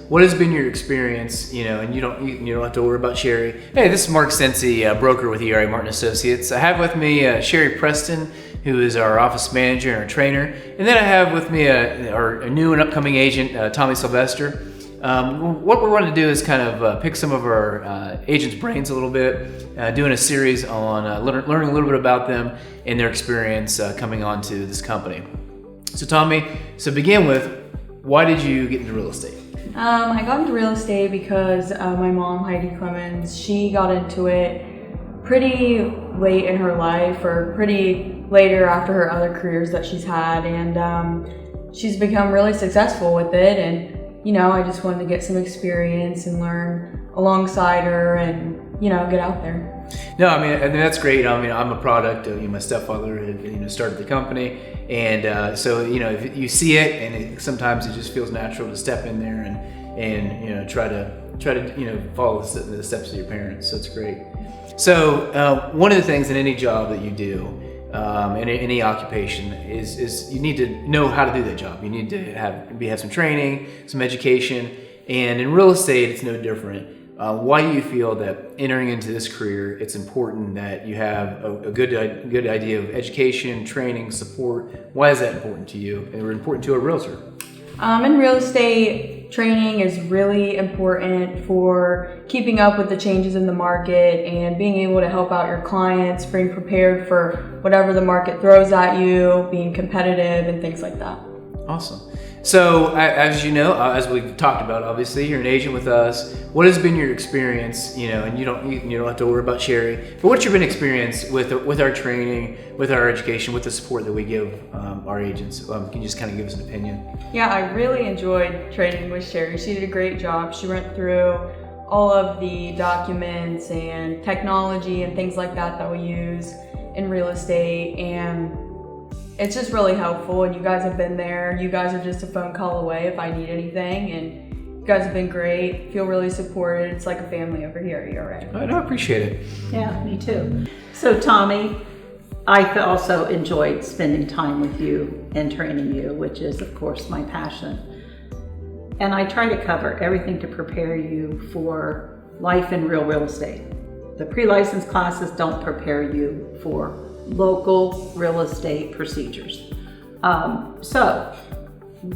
what has been your experience, and you don't have to worry about Sherry. Hey, this is Mark Sensi, broker with ERA Martin Associates. I have with me Sherry Preston, who is our office manager and our trainer. And then I have with me our new and upcoming agent, Tommi Sylvester. What we want to do is kind of pick some of our agents' brains a little bit, doing a series on learning a little bit about them and their experience coming onto this company. So Tommi, to begin with, why did you get into real estate? I got into real estate because my mom, Heidi Clemens, she got into it pretty late in her life, or pretty later after her other careers that she's had, and she's become really successful with it. And I just wanted to get some experience and learn alongside her and, get out there. No, I mean that's great. I mean, I'm a product of my stepfather had started the company, and so if you see it, and sometimes it just feels natural to step in there and try to follow the steps of your parents. So it's great. So one of the things in any job that you do, in any occupation, is you need to know how to do that job. You need to have some training, some education, and in real estate, it's no different. Why do you feel that entering into this career, it's important that you have a good idea of education, training, support? Why is that important to you and important to a realtor? In real estate, training is really important for keeping up with the changes in the market and being able to help out your clients, being prepared for whatever the market throws at you, being competitive and things like that. Awesome. So as you know, as we've talked about, obviously you're an agent with us. What has been your experience? And you don't have to worry about Sherry. But what's your been experience with our training, with our education, with the support that we give our agents? Can you just kind of give us an opinion? Yeah, I really enjoyed training with Sherry. She did a great job. She went through all of the documents and technology and things like that we use in real estate, and it's just really helpful. And you guys have been there. You guys are just a phone call away if I need anything, and you guys have been great. Feel really supported. It's like a family over here at ERA. I appreciate it. Yeah, me too. So Tommi, I also enjoyed spending time with you and training you, which is of course my passion. And I try to cover everything to prepare you for life in real estate. The pre-license classes don't prepare you for local real estate procedures. So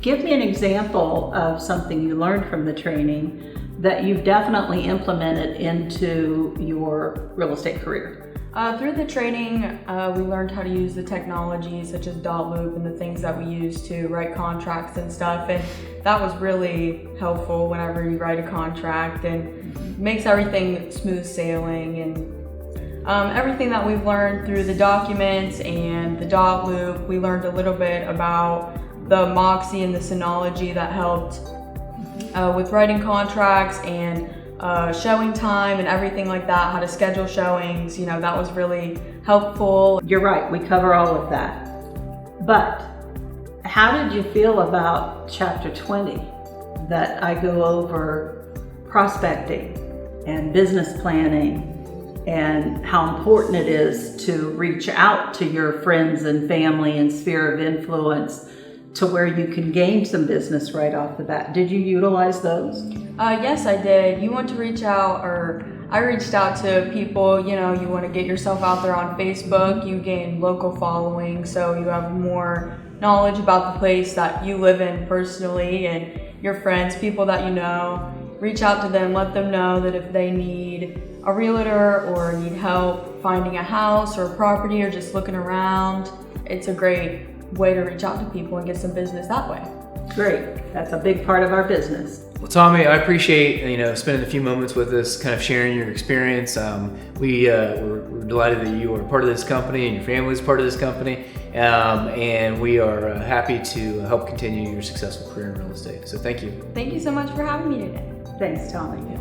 give me an example of something you learned from the training that you've definitely implemented into your real estate career. Through the training, we learned how to use the technology such as dot loop and the things that we use to write contracts and stuff, and that was really helpful whenever you write a contract, and makes everything smooth sailing. And everything that we've learned through the documents and the dot loop, we learned a little bit about the Moxie and the Synology that helped with writing contracts and showing time and everything like that, how to schedule showings. That was really helpful. You're right, we cover all of that. But how did you feel about chapter 20 that I go over prospecting and business planning, and how important it is to reach out to your friends and family and sphere of influence to where you can gain some business right off the bat? Did you utilize those? Yes, I did. You want to reach out, or I reached out to people. You want to get yourself out there on Facebook. You gain local following, so you have more knowledge about the place that you live in personally, and your friends, people that you know. Reach out to them, let them know that if they need a realtor or need help finding a house or a property or just looking around, it's a great way to reach out to people and get some business that way. Great, that's a big part of our business. Well, Tommi, I appreciate spending a few moments with us, kind of sharing your experience. We're delighted that you are part of this company and your family is part of this company, and we are happy to help continue your successful career in real estate. So thank you. Thank you so much for having me today. Thanks, Tommi.